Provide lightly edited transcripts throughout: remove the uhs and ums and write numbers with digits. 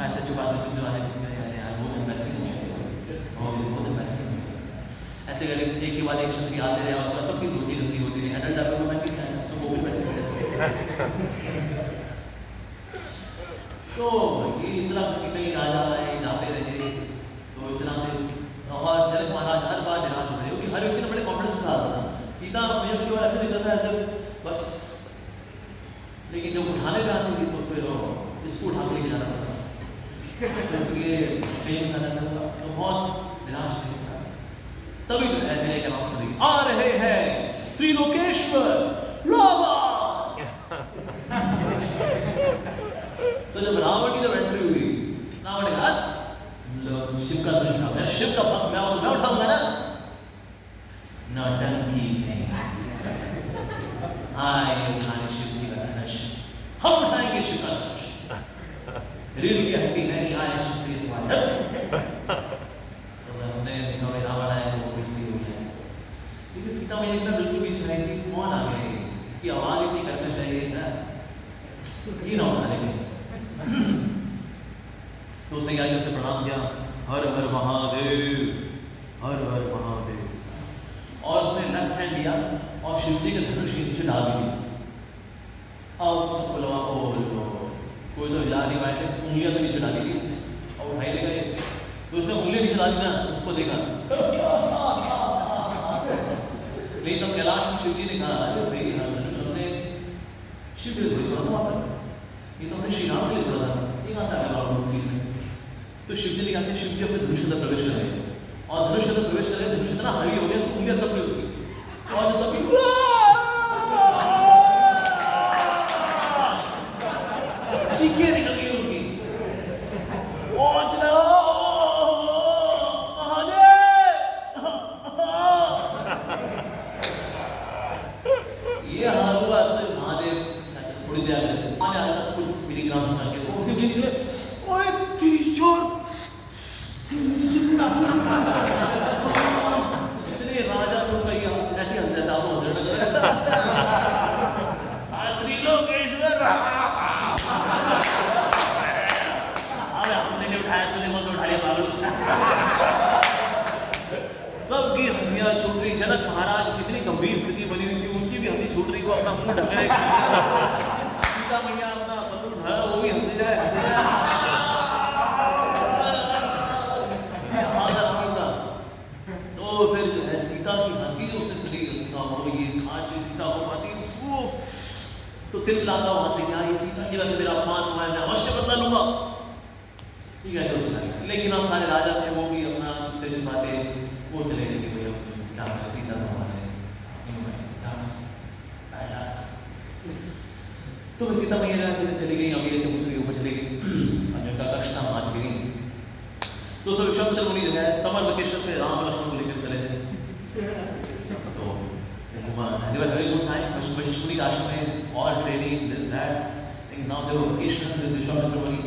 ऐसे चुप वाले यार बहुत एम्बैरेसिंग हो गया, बहुत एम्बैरेसिंग हो गया। ऐसे करके एक के बाद एक शब्द याद रहे और उसके बाद सबकी धोती गंदी होती रही। एडल्ट डेवलपमेंट की क्या सब वो भी बैठे तो ये इस तरह की कई राजा आए जाते रहे। तो इस तरह से और जनक महाराज हर बार निराश हो रहे क्योंकि हर व्यक्ति ने बड़े कॉन्फिडेंस के साथ था। सीता मैया की ओर ऐसे दिखता था ऐसे बस, लेकिन जब उठाने पे आती थी तो फिर इसको उठा के लेके जाना पड़ता। तो इसलिए कई साल ऐसा हुआ तो बहुत निराश थे। तभी जो है मेरे के नाम सुनी आ रहे हैं त्रिलोकेश्वर रावण। तो जब रावण की जब एंट्री हुई, रावण ने कहा शिव का धनुष उठा, मैं शिव का भक्त मैं हूं, मैं उठाऊंगा ना। नौटंकी नहीं, आए उठाने शिव जी का धनुष, हम उठाएंगे शिव का धनुष। रीढ़ की हड्डी है नहीं, आए शिव जी तुम्हारे। तो हमने देखा भाई रावण आया तो वो इसलिए हो गया। लेकिन सीता मैया इतना बिल्कुल भी इच्छा नहीं थी, कौन आ गए, इसकी आवाज इतनी करना चाहिए ना, ये ना उठा लेंगे। तो उसने क्या किया, उसे प्रणाम किया, हर हर महादेव, हर हर महादेव। और उसने लेफ्ट हैंड लिया और शिव जी के धनुष के नीचे डाल दिया। अब सबको लगा कोई तो हिला नहीं पाया, उंगलियां तो नीचे डाली थी और उठाई ले गए। तो उसने उंगलियां नीचे डाली ना, सबको देखा। लेकिन तब कैलाश में शिव जी ने कहा अरे भाई धनुष हमने शिव जी को छोड़ा था, वहां पर ये तो हमने श्री राम के लिए छोड़ा था, ये कहां से आ गया मूर्ति में। तो शिव जी ने कहा शिव जी अपने धनुष अंदर प्रवेश कर रहे और धनुष अंदर प्रवेश कर रहे, धनुष इतना हावी हो गया तो उंगली अंदर पड़ी उसकी और जब तभी चीखें निकल गई उसकी और चला ये हाल हुआ। तो महादेव थोड़ी देर आने कुछ मिलीग्राम करके तो उसी निकले ओए जितने राजा तो कहीं ऐसे हंस जाता वो त्रिलोकेश्वर अरे हमने नहीं उठाया, तूने कौन सा उठा लिया पागल। सबकी हंसियां छूट रही। जनक महाराज कितनी गंभीर स्थिति बनी हुई थी, उनकी भी हंसी छूट रही को अपना मुंह ढक रहे। सीता मैया अपना पल्लू उठाया, वो भी हंसी जाए हंसी जाए। तो फिर जो है सीता की हंसी उसे सुनी, ये आज भी सीता हो पाती उसको तो दिल लाता वहां से क्या ये सीता की वजह से मेरा अपमान हुआ है, मैं अवश्य बदला लूंगा। ठीक है तो चला गया। लेकिन अब सारे राजा थे वो भी अपना छुपते छुपाते वो चले गए कि भैया क्या सीता तो हमारे तो सीता मैया चली गई, अब ये समुद्र के ऊपर चली गई, उनका कक्षा वहां चली गई। तो सब विश्वामित्र मुनि जो है समर वेकेशन में राम लक्ष्मण को लेकर चले थे। तो वशिष्ठ मुनि का आश्रम में और ट्रेनिंग दिस दैट, लेकिन now they were vacation with Vishwamitra मुनि।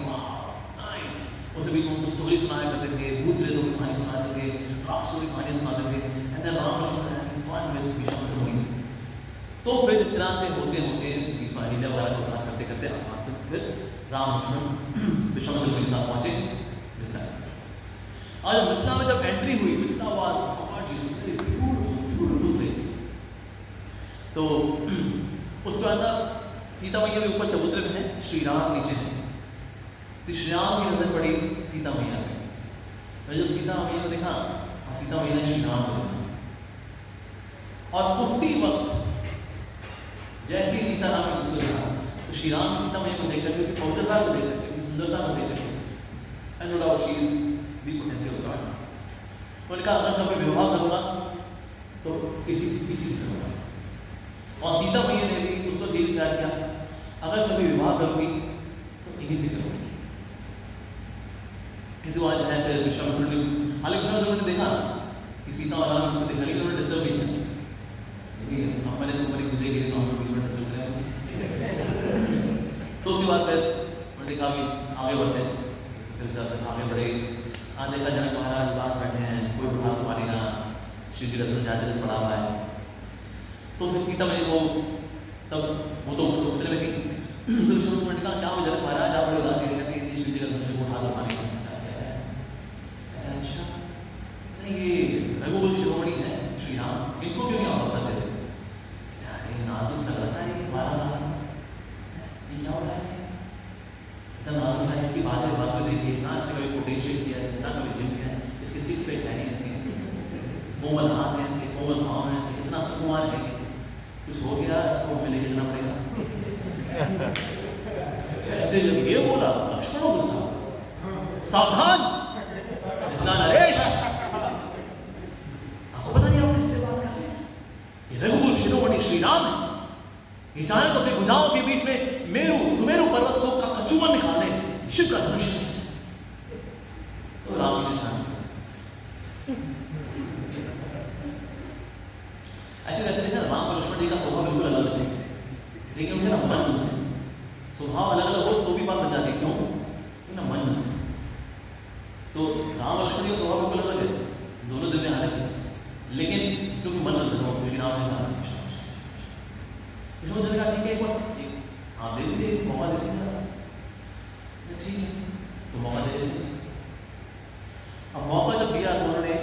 नाइस। उस बीच में कुछ स्टोरी सुनाया करते थे, भूत प्रेतों की कहानी सुनाते थे, राक्षसों की कहानी सुनाते थे, and then Ram Lakshman having fun with Vishwamitra Muni. तो फिर इस तरह से होते होते बीच में लीला वाला को कहा करते करते वास्तव फिर राम लक्ष्मण विश्वामित्र मुनि के साथ पहुंचे। आज मिथिला में जब एंट्री हुई, Mithila was gorgeous beautiful place. तो उसके बाद सीता मैया भी ऊपर चबूतरे में है, श्री राम नीचे है। तो श्री राम की नजर पड़ी सीता मैया पे। तो जब सीता मैया को देखा और सीता मैया ने श्री राम को देखा और उसी वक्त जैसे ही सीता राम ने उसको देखा तो श्री राम ने सीता मैया को देख करके पवित्रता को देख करके सुंदरता को देख करके and no doubt she is the potential god. उन्होंने कहा अगर कभी विवाह करूंगा तो इसी से करूंगा। और सीता मैया ने भी उस वक्त ये विचार किया अगर कभी विवाह करूंगी तो इन्हीं से करूंगी। इसी बात है फिर विश्वामित्र ने, हालांकि विश्वामित्र ने देखा कि सीता और राम उनसे देखा, लेकिन उन्होंने डिस्टर्ब नहीं किया। मैंने तुम्हारी पूजा के लिए तो उसी बात फिर मैंने देखा कि आगे बढ़ते हैं। फिर आगे बढ़े, हाँ देखा जनक महाराज पास बैठे हैं, कोई उठा तो मारी ना, श्री जी रत्न जाजस पड़ा हुआ है। तो फिर सीता मैया को तब वो तो समुद्र में थी। तो विश्वामित्र ने कहा क्या हो जनक महाराज आप बड़े उदास हैं, श्री जी रत्न को उठा दो। देखिए ना इसने कभी पोटेंशियल किया है, ना कभी जिम किया है, इसके सिक्स पैक है नहीं, इसके कोमल हाथ है, इसके कोमल पाँव है, इतना सुकुमार है कि कुछ हो गया इसको हमें लेके जाना पड़ेगा। ऐसे जब ये बोला लक्ष्मण को गुस्सा, सावधान नरेश, आपको पता नहीं आप किससे बात कर रहे हैं? ये रघुकुल शिरोमणि श्री राम है। ये चाहे तो अपनी भुजाओं के बीच में सुमेरु पर्वत को का कचूमन निकाल दें, शिव का धनुष तो राम ने शांत ऐसे देखा राम और लक्ष्मण जी का स्वभाव बिल्कुल अलग है, लेकिन उनका ना मन है, स्वभाव अलग अलग हो तो भी बात बन जाती है। क्यों? ना मन है। सो राम और लक्ष्मण जी का स्वभाव बिल्कुल अलग है, दोनों दिव्य हालत है, लेकिन क्योंकि मन अलग है, श्री राम ने कहा ठीक है एक बस आप दे दीजिए, मौका दे दीजिए, ठीक है तो मौका दे दीजिए। अब मौका जब दिया तो उन्होंने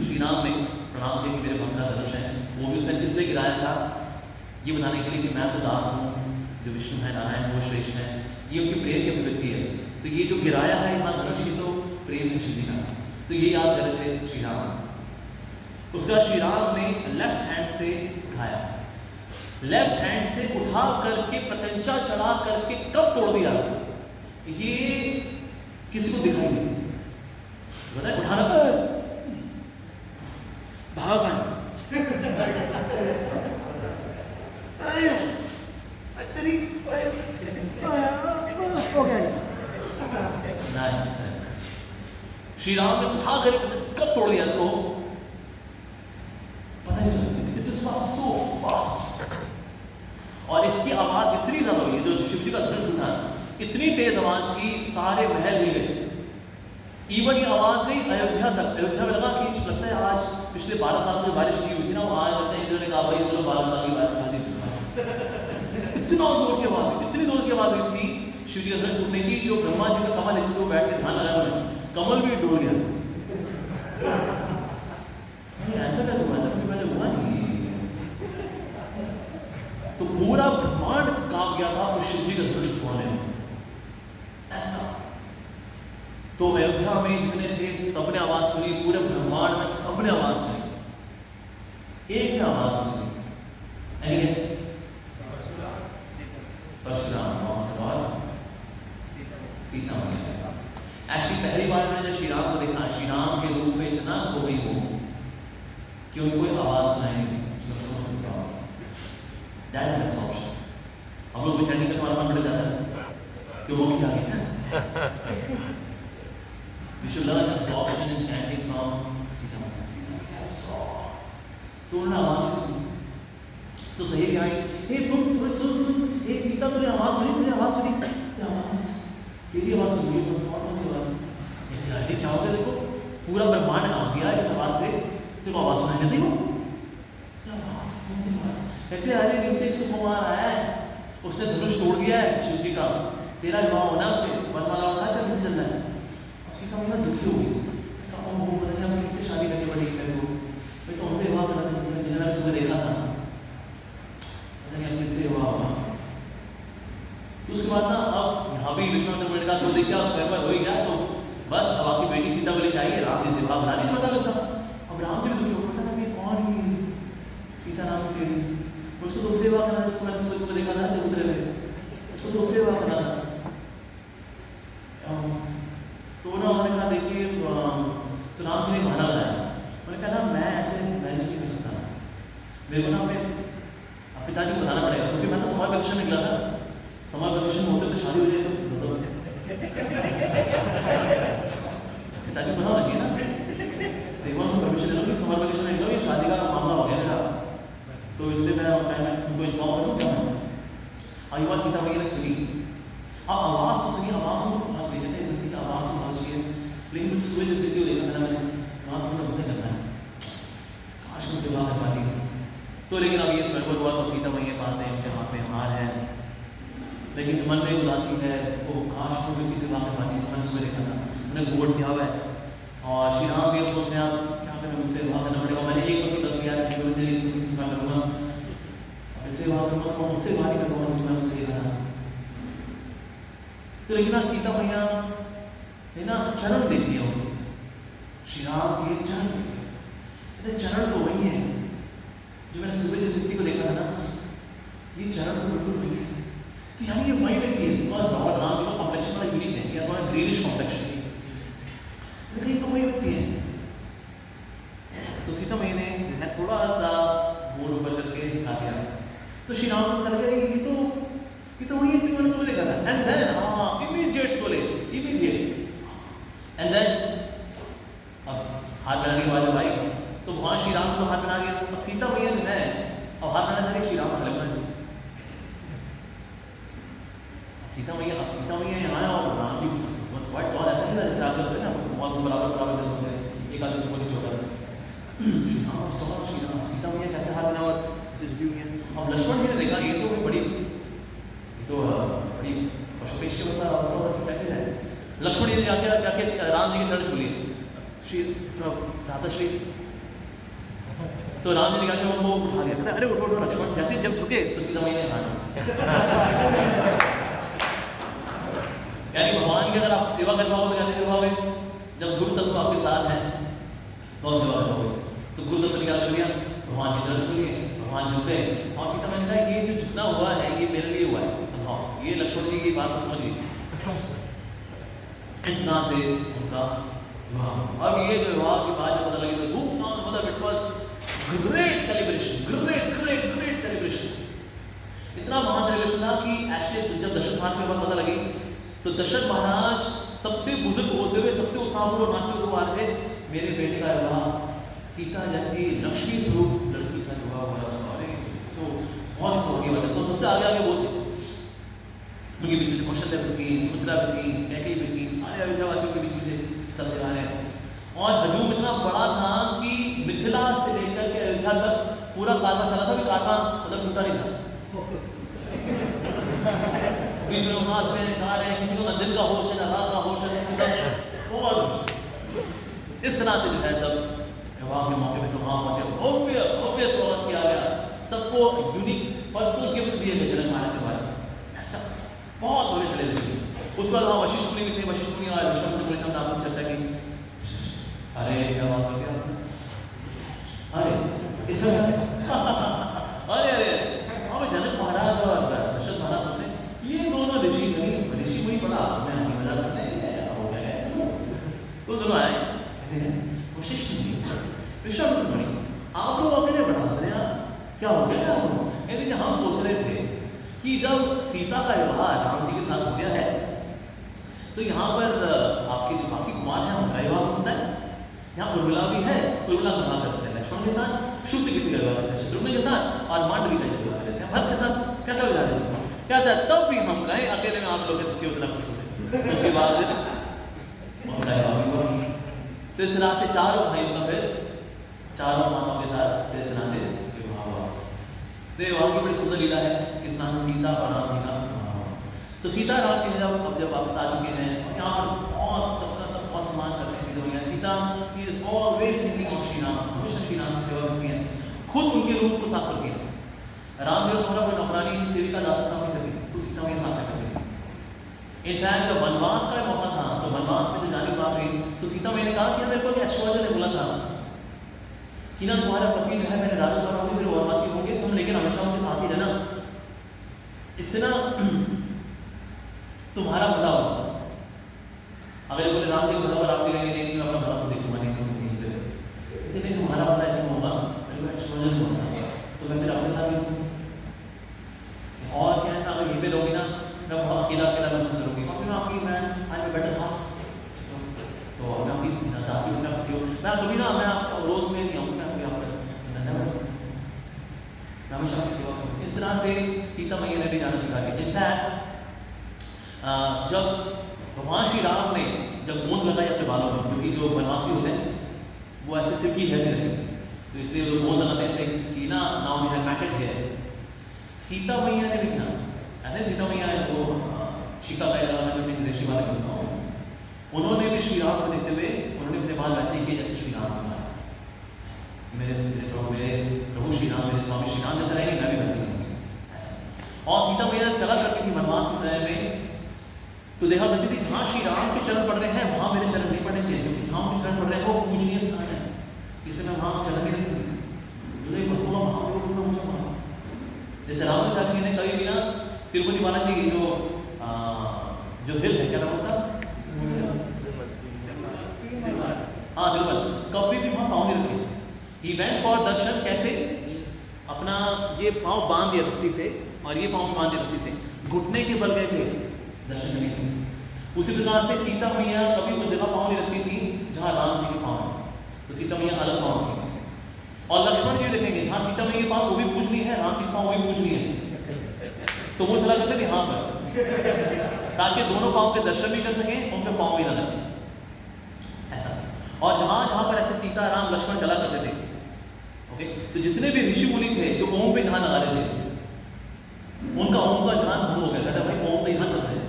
श्री राम ने प्रणाम किया कि मेरे मन का धनुष है, वो भी उसने इसलिए गिराया था ये बताने के लिए कि मैं तो दास हूँ, जो विष्णु है नारायण वो श्रेष्ठ है, ये उनकी प्रेम की अभिव्यक्ति है। तो ये जो गिराया है यहाँ धनुष की तो प्रेम है श्री जी का, तो ये याद कर रहे थे श्री राम। उसका श्री राम ने लेफ्ट हैंड से उठाया, लेफ्ट हैंड से उठा करके प्रत्यंचा चढ़ा करके कब तोड़ दिया ये किसी को दिखाई नहीं, बताए उठाना भाग श्री राम ने उठा कर कब तोड़ दिया इसको पता नहीं चला, सो फास्ट। और इसकी आवाज इतनी ज्यादा हुई, जो शिव जी का धनुष उठा इतनी तेज आवाज थी सारे महल हिल गए। इवन ये आवाज गई अयोध्या तक, अयोध्या में लगा कि लगता है आज पिछले 12 साल से बारिश नहीं हुई थी ना, वो आज लगता है इन्होंने कहा भाई चलो 12 साल की बारिश इतना जोर की आवाज, इतनी जोर की आवाज हुई थी शिव जी का धनुष उठने की, जो ब्रह्मा जी का कमल इसको बैठ के ध्यान लगाया उन्होंने, कमल भी डूब गया। ऐसा कैसे हुआ, ऐसा पहले हुआ नहीं, तो पूरा ब्रह्मांड कांप गया था उस शिव जी का धनुष तोड़ने में। ऐसा तो अयोध्या में जितने थे सबने आवाज सुनी, पूरे ब्रह्मांड में सबने आवाज सुनी, एक ने आवाज सुनी, परशुराम सीता मैया। ऐसी पहली बार मैंने जब श्री राम को देखा, श्री राम के रूप में इतना हो गई वो कि उनको कोई आवाज सुनाई नहीं। हम लोग चंडी का मारना पड़ जाता है कि वो क्या है। We should learn absorption and chanting from Sita Maya. तो उन्होंने आवाज सुनी, तो सही आई, हे तुम सुन, हे सीता तुमने आवाज सुनी, तेरी आवाज सुनी, तेरी आवाज सुनी, बस कौन सी आवाज? ये क्या हो गया? देखो पूरा ब्रह्मांड कांप गया इस आवाज से, तेरे को आवाज सुनाई नहीं दी वो? क्या आवाज? कौन सी आवाज? कहते अरे नीचे एक सुकुमार आया है, उसने धनुष तोड़ दिया है शिव जी का, तेरा विवाह होना से वरमाला कहाँ चल रहा है। अब सीता मैया दुखी हो गई, कहा वो पता नहीं अब किससे शादी करनी पड़ेगी मेरे को, मैं तो उनसे विवाह करना था जिन्हें मैंने सुबह देखा था, पता नहीं अब किससे विवाह होगा। तो उसके बाद ना अब यहाँ भी विश्वामित्र ने कहा तो देखिए अब स्वयं हो ही गया, तो बस अब आपकी बेटी सीता को ले जाइए, राम जी से विवाह करा दीजिए मतलब उसका। अब राम जी दुखी हो, पता नहीं कौन सीता राम की बेटी, उसको तो सेवा करना, जिसको मैंने सुबह देखा था चबूतरे में, उसको तो सेवा करना था। तो ना उन्होंने कहा देखिए, तो राम जी ने बहाना लगाया, उन्होंने कहा ना मैं ऐसे मैनेज नहीं कर सकता, मेरे को ना अपने पिताजी को बताना पड़ेगा, क्योंकि मैं तो समर वेकेशन निकला था, समर वेकेशन होते तो शादी हो जाए तो पिताजी को बताना चाहिए ना, देखो परमिशन ले लो कि समर वेकेशन निकलो, ये शादी का मामला हो गया मेरा, तो इसलिए मैं उनको इन्फॉर्म करूँ क्या है। और ये बात सीता मैया ने सुनी, अब आवाज़ तो सुनी, आवाज़ को पहुँच गई, कहते हैं की आवाज़ से पहुँच गई, लेकिन कुछ सुबह जैसे हो देखा था मैंने, वहाँ तो मुझसे करना है, काश मुझसे विवाह कर पाती। तो लेकिन अब ये स्वयं हुआ तो सीता मैया पास है, उनके हाथ में हार है, लेकिन मन में उदासी है, वो काश मुझे किसी विवाह कर पाती, मैंने सुबह देखा था, उन्हें गोट किया हुआ है। और श्री राम भी सोच रहे आप क्या करें, मुझसे विवाह करना पड़ेगा, मैंने एक वक्त रख लिया से किसी का करूँगा, ऐसे विवाह करूँगा तो मुझसे विवाह नहीं करूँगा, मुझे मैं उससे देखा था। तो लेकिन सीता मैया है ना, चरण देख लिया उन्होंने, श्री राम के चरण देखे। अरे चरण तो वही है जो मैंने सुबह जिस व्यक्ति को देखा था ना, बस ये चरण तो बिल्कुल वही है कि यानी ये वही व्यक्ति है। बस भगवान राम जी का कॉम्प्लेक्शन बड़ा यूनिक है, या थोड़ा ग्रीनिश कॉम्प्लेक्शन है, लेकिन तो वही व्यक्ति है। तो सीता मैया ने थोड़ा सा बोर्ड ऊपर करके दिखा दिया, तो श्री राम को लगा ये तो वही है मैंने सुबह देखा था। And then immediate solace, immediate. And then अब हाथ बनाने के बाद भाई तो वहां श्री राम को हाथ बना दिया। अब सीता मैया जो है अब हाथ बनाना चाहिए श्री राम को लगना से। सीता मैया यहाँ है और राम जी बस व्हाट और ऐसा नहीं था जैसे आप लोग हैं ना बहुत बराबर जैसे होते हैं, एक आदमी छोटे छोटा श्री राम सीता मैया कैसे हाथ बना और ऐसे झुकी हुई है। अब लक्ष्मण जी ने देखा ये तो बड़ी पशुपेश अवस्था क्या कह रहा है। लक्ष्मण जी ने जाके राम जी के चरण छू लिए, श्री राधाश्री। तो राम जी ने कहा उनको उठा दिया, कहता अरे उठो लक्ष्मण। जैसे जब झुके तो सीता मैया ने हाथ यानी भगवान की अगर आप सेवा कर पाओगे तो कैसे कर पाओगे, जब गुरु तत्व आपके साथ है तो सेवा कर पाओगे। तो गुरु तत्व ने क्या कर लिया, भगवान के चरण छू लिए, भगवान झुके और सीता मैया ने कहा ये जो झुकना हुआ है ये मेरे लिए हुआ है संभव। ये लक्ष्मण जी की बात को समझिए। इस तरह से उनका विवाह। अब ये जो विवाह की बात जब पता लगी तो धूमधाम मतलब it was great celebration, great celebration. इतना महान सेलिब्रेशन था कि एक्चुअली जब दशरथ महाराज की बात पता लगी तो दशरथ महाराज सबसे बुजुर्ग होते हुए सबसे उत्साहपूर्वक नाचते हुए आ रहे थे, मेरे बेटे का विवाह सीता जैसी लक्ष्मी स्वरूप लड़की से विवाह हुआ। तो बहुत ही सौभाग्य वाला सबसे आगे वो थे। उनके बीच में कौशल्या भी थी, सुमित्रा भी थी, कैकेयी भी थी, सारे अयोध्यावासियों के बीच में चलते आ रहे हैं। और हजूम इतना बड़ा था कि मिथिला से लेकर के अयोध्या तक पूरा कारवां चला था, कारवां मतलब टूटा नहीं था। बीच में नाच रहे हैं, गा रहे हैं, किसी को ना दिन का होश है ना रात का होश है, बहुत इस तरह से जो है सब विवाह के मौके पे तो वहां पहुंचे, भव्य स्वागत किया गया। सबको यूनिक पर्सनल गिफ्ट दिए गए जनक महाराज से भाई, ऐसा बहुत बड़े सेलिब्रेशन। उसके बाद वहाँ वशिष्ठ मुनि भी थे, वशिष्ठ मुनि और ऋषभ मुनि ने आपको चर्चा की। अरे क्या बात हो गया, अरे अब जनक महाराज और दशरथ महाराज सोचते ये दोनों ऋषि मुनि बड़ा मजा करते हैं, हो गया तो दोनों आए वशिष्ठ मुनि ऋषभ मुनि आप लोग अपने लिए बड़ा हंस रहे हैं, क्या हो गया आप लोग। कहते हम सोच रहे थे कि जब सीता का विवाह राम जी के साथ हो गया है तो यहाँ पर आपके जो बाकी कुमार हैं उनका विवाह हो सकता है। यहाँ उर्मिला भी है, उर्मिला का विवाह करते हैं लक्ष्मण के साथ, शुक्लकीर्ति का विवाह करते हैं शत्रुघ्न के साथ, और मांडवी का विवाह करते हैं भरत के साथ। कैसा विवाह है क्या था, तब भी हम कहें अकेले में आप लोग क्यों उतना खुश होते हैं। उसके बाद उनका विवाह भी हुआ। तो इस तरह से चारों भाइयों का फिर चारों माताओं के साथ इस तरह से विवाह हुआ। तो विवाह की बड़ी सुंदर लीला है, इस नाम सीता और राम जी का विवाह हुआ। तो सीता राम जी जब वापस आ चुके हैं और यहाँ पर बहुत सबका सम्मान करते हैं Sita is always thinking of Shri Ram, हमेशा श्री राम की सेवा करती है, खुद उनके रूप को साफ करती है। राम जी थोड़ा कोई नौकरानी सेविका दास सामने करती है, तो सीता वही सामने करती है। इनफैक्ट जब वनवास का मौका था तो वनवास में जब जाने की बात हुई तो सीता मैंने कहा कि मेरे को ऐश्वर्य ने बोला था कि ना तुम्हारा पति जो है मैंने राजकुमार होंगे फिर वनवासी होंगे तुम, लेकिन हमेशा उनके साथ ही रहना, इससे ना तुम्हारा भला होगा। अगर बोले राम जी को भला आपके रहेंगे नहीं मैं अपना भला को देखूंगा नहीं, नहीं तुम्हारा भला ऐसा होगा ऐश्वर्य होगा तो मैं फिर अपने साथ ही और क्या है, अगर यहीं पे रहोगी ना मैं अकेला महसूस करूँगी और फिर मैं आपकी मैं आज मैं बेटर हाफ तो मैं आपकी दासी हूँ, मैं किसी हूँ, मैं कभी ना मैं आपका रोज में नहीं आऊँगी, मैं आपकी आपका धन्यवाद मैं हमेशा आपकी सेवा करूँ। इस तरह से सीता मैया ने भी जाना सिखा दी। इनफैक्ट जब भगवान श्री राम ने जब गोंद लगाई अपने बालों में, क्योंकि जो वनवासी होते हैं वो ऐसे सिर की हेयर नहीं रखते, तो इसलिए वो गोंद लगाते हैं ऐसे कि ना now we have matted hair. Sita मैया ने भी किया ऐसे, सीता मैया है वो शीता का लगाना में अपने ऋषि वाले बोलता हूँ, उन्होंने भी श्री राम को देखते हुए उन्होंने अपने बाल वैसे ही किए जैसे श्री राम ने बनाया। मेरे प्रभु श्री राम मेरे स्वामी श्री राम जैसे रहेंगे मैं भी वैसे ही रहूँगी ऐसा। और सीता मैया चला करती थी वनवास के समय में तो देखा करती थी जहाँ श्री राम के चरण पड़ रहे हैं वहाँ मेरे चरण नहीं पड़ने चाहिए, क्योंकि जहाँ उनके चरण पड़ रहे हैं वो पूजनीय स्थान है, इसलिए मैं वहाँ चरण नहीं रखूंगी। जैसे राम जानकी ने कभी भी ना तिरुपति बालाजी जो हिल है, क्या नाम उसका, हाँ तिरुमल, कभी भी वहाँ पाँव नहीं रखे। इवेंट फॉर दर्शन कैसे, अपना ये पाँव बांध दिया रस्सी से और ये पाँव बांध दिया रस्सी से, घुटने के बल गए थे दर्शन करने के। उसी प्रकार से सीता मैया कभी वो जगह पाँव नहीं रखती थी जहाँ राम जी के पाँव है, तो सीता मैया अलग पाँव थी। और लक्ष्मण जी देखेंगे जहाँ सीता मैया के पाँव वो भी पूजनी है, राम जी के पाँव वो भी पूजनी है, तो वो चला करते थे यहाँ पर ताकि दोनों पाँव के दर्शन भी कर सकें, उनके पाँव भी ना लगे ऐसा। और जहाँ जहाँ पर ऐसे सीता राम लक्ष्मण चला करते थे, ओके, तो जितने भी ऋषि मुनि थे जो ओम पे ध्यान लगा रहे थे, उनका ओम का ध्यान भंग हो गया। कहता भाई ओम पे यहाँ चल रहे हैं,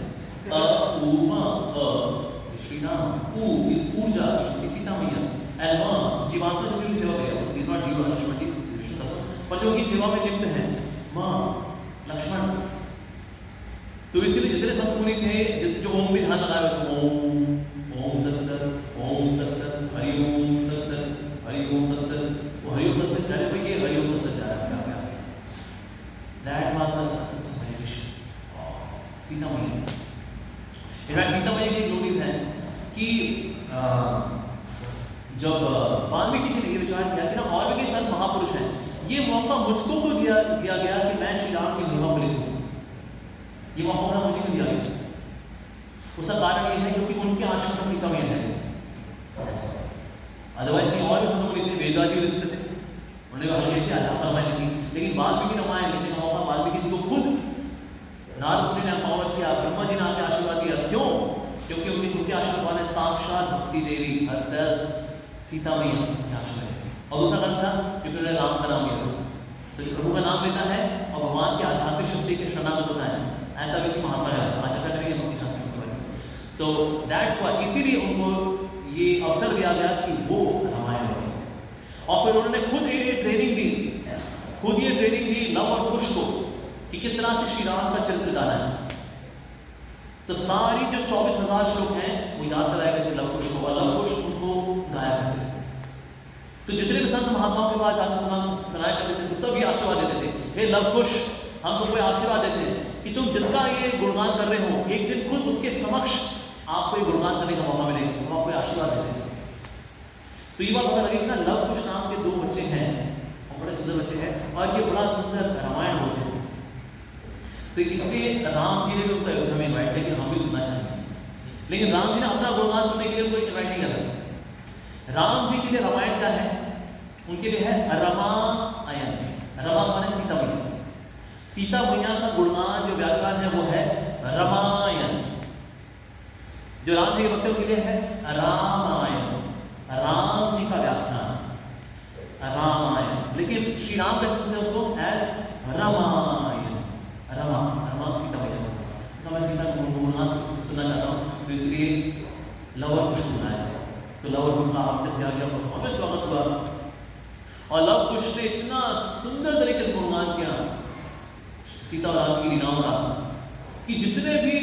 श्री राम, ऊ इस ऊर्जा सीता मैया, एंड जीवात्मा जो भी सेवा करेगा, सीता जीवा लक्ष्मण जी विष्णु तत्व, पर जो की सेवा में लिप्त है माँ लक्ष्मण। तो इसीलिए जितने संत मुनि थे जो ओम पे ध्यान लगाए हुए थे, ओम तत्सत, ओम तत्सत, हरि ओम तत्सत, हरि ओम तत्सत, वो हरि ओम तत्सत कह रहे भाई ये हरि ओम तत्सत जा रहा है क्या? That was the success of meditation. Sita मैया, इनफैक्ट सीता मैया की ग्लोरीज है कि जब वाल्मीकि जी ने ये विचार किया कि ना और भी कई संत महापुरुष हैं, ये मौका मुझको को दिया गया कि मैं श्री राम की महिमा को लिखूं, ये मौका मुझे क्यों दिया गया? उसका कारण ये है क्योंकि उनके आश्रम में सीता मैया है। अदरवाइज कहीं और भी संत मुनि थे, वेदव्यास जी लिखते थे, उन्होंने कहा हमें क्या अध्यात्म रामायण लिखी, लेकिन वाल्मीकि रामायण लिखने का मौका वाल्मीकि जी को खुद नारद मुनि ने अपावर किया, ब्रह्मा जी ने आके आशीर्वाद दिया। क्यों? क्योंकि उनके खुद के आश्रम वाले साक्षात भक्ति देवी हरसेल्फ सीता मैया के आश्रम है। और दूसरा कारण था क्योंकि उन्होंने राम का नाम लिया, तो प्रभु का नाम लेता है और भगवान की आध्यात्मिक शक्ति के शरणागत होता है, ऐसा व्यक्ति महात्मा है। आज चर्चा करेंगे भक्ति शास्त्र के बारे में। सो दैट्स व्हाई, इसीलिए उनको ये अवसर दिया गया कि वो रामायण लिखें। और फिर उन्होंने खुद ये ट्रेनिंग दी, लव और कुश को कि किस तरह से श्री राम का चरित्र गाना है। तो सारी जो 24,000 श्लोक हैं वो याद कराए गए थे लव कुश को, और लव कुश उनको गाया करते थे। तो जितने भी संत महात्माओं के पास आके सुनाया करते थे तो सब ये आशीर्वाद देते थे, हे लव कुश, हम तुमको आशीर्वाद देते हैं कि तुम जिसका ये गुणगान कर रहे हो एक दिन खुद उसके समक्ष आपको ये गुणगान करने का मौका मिलेगा, हम आपको आशीर्वाद देते हैं। तो ये बात पता लगी कि ना लव कुश नाम के 2 बच्चे हैं और बड़े सुंदर बच्चे हैं, और ये बड़ा सुंदर रामायण होते हैं। तो इसलिए राम जी ने भी उनको अयोध्या में इन्वाइट किया कि हम भी सुनना चाहेंगे, लेकिन राम जी ने अपना गुणगान सुनने के लिए उनको इन्वाइट नहीं करा। राम जी के लिए रामायण क्या है? उनके लिए है रमायण। रमा माने सीता मैया, सीता मैया का गुणगान जो व्याख्यान है वो है रामायण। जो राम जी के भक्तों के लिए है रामायण, राम जी का व्याख्यान रामायण। लेकिन श्री राम कैसे सुनते हैं उसको? एज रामायण, रमा सीता मैया। तो मैं सीता को गुणगान सुनना चाहता हूँ, तो इसलिए लव कुश सुनाया। तो लव कुश का आपने ध्यान दिया, बहुत स्वागत हुआ, और लव कुश ने इतना सुंदर तरीके से गुणगान किया सीता और राम की लीलाओं का कि जितने भी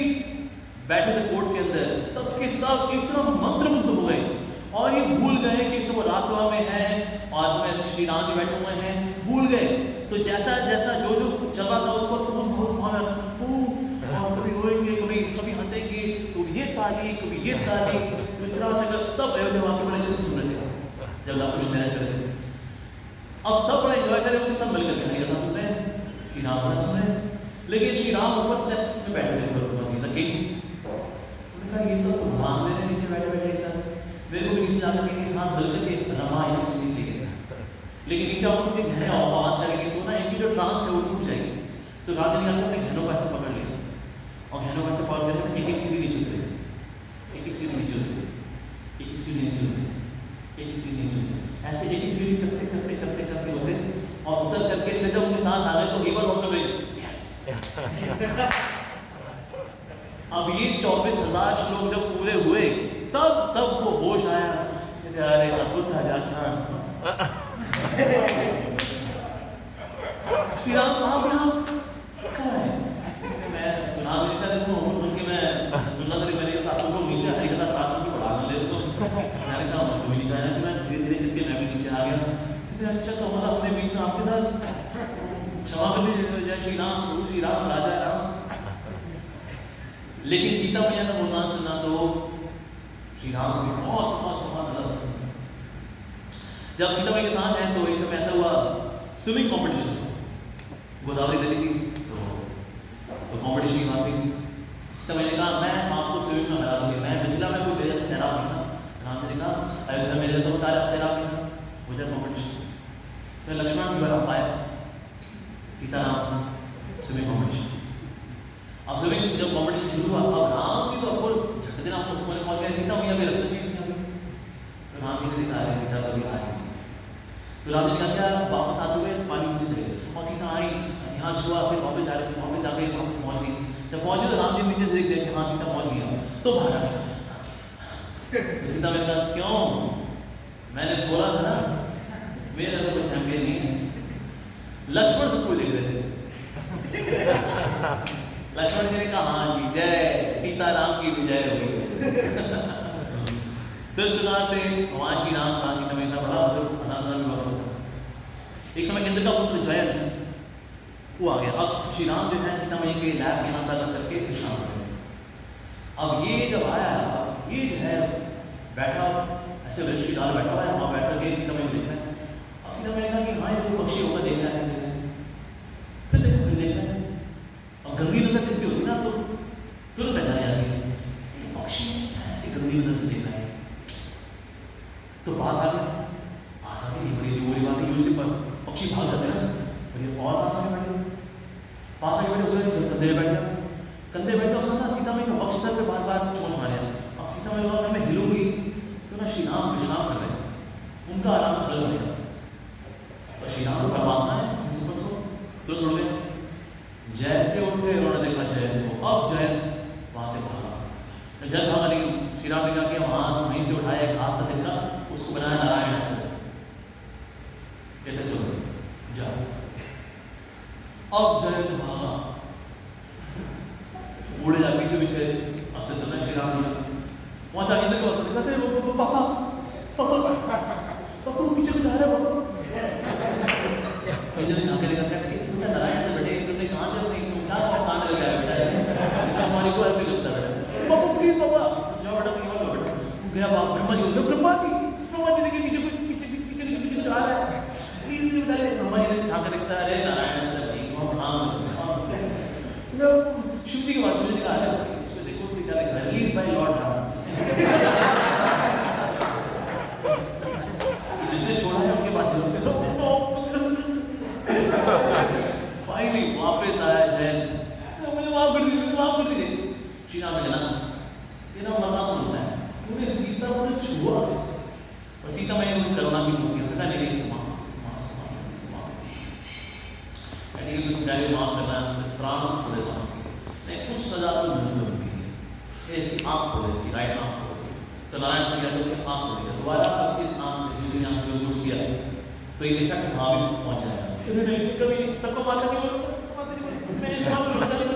बैठे थे कोर्ट के अंदर सबके सब एकदम मंत्रमुग्ध हो गए, और ये भूल गए कि सब राजसभा में है और में श्री राम जी बैठे हुए हैं, भूल गए। तो जैसा जैसा जो चल रहा था उसको उस भाव में कभी रोएंगे, कभी हंसेंगे, तो ये ताली, कभी ये ताली, तो इस तरह से सब अयोध्यावासी बड़े अच्छे से सुन रहे थे जब लव कुश नृत्य कर रहे थे। अब सब बड़ा एंजॉय कर रहे होंगे, सब मिलकर हरी कथा सुन रहे हैं, श्री राम कथा सुन रहे हैं, लेकिन श्री राम ऊपर स्टेप्स पे बैठे हुए थे। ये सब भगवान मेरे नीचे बैठे एक साथ, मेरे को नीचे जाकर के साथ मिलकर के रामायण सुननी चाहिए, लेकिन नीचे आप उनके गहने आवाज करेंगे तो ना इनकी जो ट्रांस है वो टूट जाएगी। तो राजा ने अपने गहनों को ऐसे पकड़ लिया और गहनों को ऐसे पकड़ करके एक सीढ़ी नीचे उतरे, एक सीढ़ी नीचे उतरे, एक सीढ़ी नीचे उतरे, एक सीढ़ी नीचे उतरे, ऐसे एक सीढ़ी करते करते करते करते उतरे, और उतर करके जब उनके साथ आ गए तो he was also very yes। अब ये 24,000 श्लोक जब पूरे हुए तब सबको होश आया, अरे अद्भुत था व्याख्यान। श्री राम कहाँ है? मैं चुनाव लिखता देखूँ, उनके मैं सुनना गया। अच्छा तो हमारा अपने बीच में आपके साथ क्षमा कर दीजिए, जय श्री राम, प्रभु श्री राम, राजा राम। लेकिन सीता मैया का गुणगान सुना तो श्री राम को बहुत बहुत बहुत ज्यादा पसंद। जब सीता मैया के साथ हैं तो एक समय ऐसा हुआ, स्विमिंग कॉम्पिटिशन, गोदावरी नदी थी तो कॉम्पिटिशन की बात थी। सीता मैया ने कहा मैं आपको स्विमिंग में हरा दूंगी, मैं मिथिला में कोई मेरे जैसा तैराक नहीं था। राम ने कहा अयोध्या मेरे जैसा तैराक नहीं था, हो जाए कॉम्पिटिशन। तो लक्ष्मण भी बड़ा पाया, सीताराम स्विमिंग कॉम्पिटिशन। अब स्विमिंग जब कॉम्पिटिशन शुरू हुआ, अब राम भी तो ऑफकोर्स झट दिन आपको स्कूल में पहुंच गया, सीता मैया के रास्ते में नहीं आ गई। तो राम जी ने दिखा रहे सीता कभी आई, तो राम जी ने कहा क्या वापस आते हुए पानी नीचे चले, और सीता आई, यहाँ छुआ, फिर वापस जा रहे, वापस आ गई, वापस पहुंच गई। जब पहुंचे तो राम जी नीचे से देख रहे हाँ सीता पहुंच गई, तो बाहर आ गया। तो सीता मैया कहा क्यों, मैंने बोला था ना मेरे जैसा कोई चैंपियन नहीं है। लक्ष्मण सबको देख रहे थे। लक्ष्मण जी ने कहा हाँ जी जय सीताराम की विजय हुई। तो इस प्रकार से भगवान श्री राम का सीता मैया बड़ा आनंद हुआ। एक समय इंद्र का पुत्र जयंत वो आ गया। अब श्री राम जो है सीता मैया के लैब में आशा करके विश्राम कर रहे। अब ये जब आया, ये जो है बैठा ऐसे वृक्ष डाल बैठा हुआ है, वहां बैठ करके सीता मैया देख रहा है। अब सीता मैया कहा कि हाँ ये कोई पक्षी होगा, देख रहा है, फिर देखो फिर देख रहा है। अब गंदी नजर जिसकी होती ना तो तुरंत पहचान जाती है, पक्षी ऐसी गंदी नजर से देख रहा है। तो पास आ गया, पास आके नहीं बड़ी जोरी बात है, यूजली पर पक्षी भाग जाते हैं ना, और पास आके बैठे, पास आके बैठे, उसने कंधे बैठ गया, कंधे बैठे उसने ना सीता मैया के वक्ष सर पे बार बार चोंच मारे। अब सीता मैया कहा मैं हिलूंगी तो ना श्री राम विश्राम कर रहे हैं, उनका आराम खलल बनेगा। तो श्री राम का परमात्मा है सुपर सो तुरंत उड़ गए। जैसे उठे उन्होंने देखा जयंत को, अब जयंत वहां से भागा। जयंत भागा, लेकिन श्री राम ने कहा कि वहां वहीं से उठाया घास का तिनका, उसको बनाया नारायण अस्त्र, कहते चलो जाओ। अब जयंत भागा, उड़े जा पीछे पीछे अस्त्र चल रहा है श्री राम जी। पहुंचा इंद्र के पास, कहते पापा पापा पापा पीछे कुछ आ रहा है पापा। इंद्र ने झांके देखा, क्या नारायण से बैठे, तुमने कहां से अपने क्या कांड लग रहा है बेटा, हमारी को हेल्प नहीं करता बेटा, पापा प्लीज पापा जाओ बेटा, कहीं और जाओ बेटा। गया बाप ब्रह्मा जी को, ब्रह्मा जी देखिए पीछे पीछे पीछे पीछे कुछ आ रहा है, प्लीज बता दे। ब्रह्मा जी ने झांका देखता, अरे नारायण से भाई वहां प्रणाम शिव जी के पास, शिव जी का है इसमें देखो उसके क्या है, रिलीज बाय लॉर्ड राम, जिसने छोड़ा है उनके पास फाइनली वापस आया जयंत, मुझे माफ कर दीजिए, मुझे माफ कर दीजिए। श्री राम ने कहा तेरा मरना तो होता है, तूने सीता को तो छुआ कैसे? और सीता मैया ने करुणा की मूर्ति है, पता नहीं सुमा यानी कि तुम जाके माफ करना है तो प्राण छोड़ देता हूँ, नहीं कुछ सजा तो नहीं होती है, ऐसी आँख खोले, ऐसी राइट आँख खोले। तो नारायण से कहते उसकी आँख खोलेगा, दोबारा अब इस आँख से दूसरी आँख में कुछ किया तो ये इफेक्ट वहाँ भी पहुँच जाएगा। कभी सबको मार करके मैं इस काम में रुकता नहीं।